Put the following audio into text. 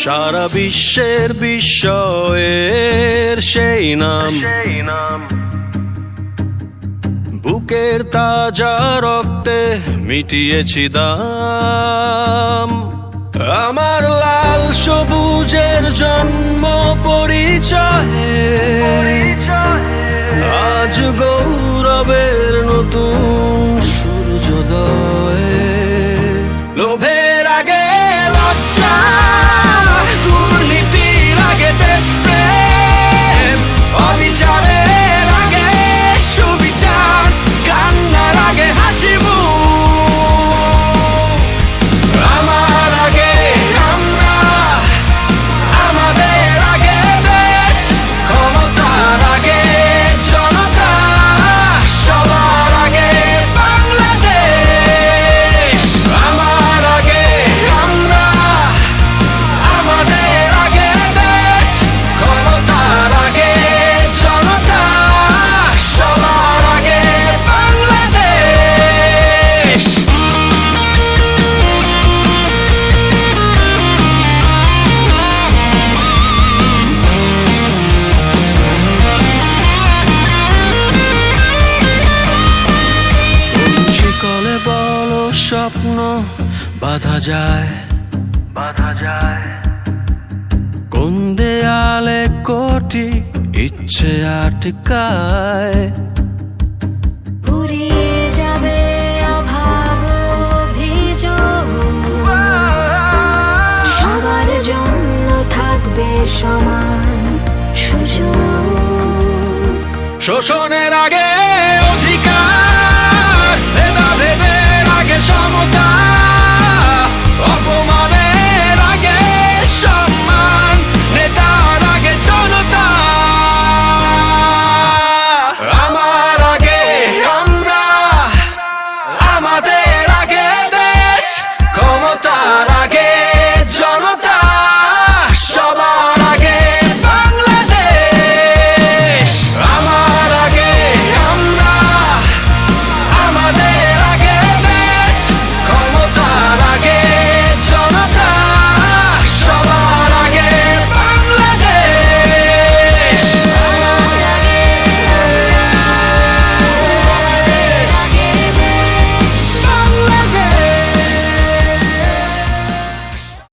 সারা বিশ্বের বিস্ময়ের সেই নাম, বুকের তাজা রক্তে মিটিয়েছি দাম। আমার লাল সবুজের জন্ম পরিচয়ে আজ গৌরবের নতুন সূর্যোদয়। লোভের আগে লজ্জা, দুর্নীতির আগে দেশপ্রেম, অবিচারের আগে সুবিচার, কান্নার আগে হাসি মুখ। আমার আগে আমরা, আমাদের আগে দেশ, ক্ষমতার আগে জনতা, সবার আগে বাংলাদেশ। আমার আগে আমরা, আমাদের আগে দেশ, ক্ষমতার আগে জনতা, সবার আগে বাংলাদেশ। শিকলে বলো স্বপ্ন বাঁধা যায়, কোন দেয়ালে কোটি ইচ্ছে আটকায়। ফুরিয়ে যাবে অভাব অভিযোগ, সবার জন্য থাকবে সমান সুযোগ। শোষণের আগে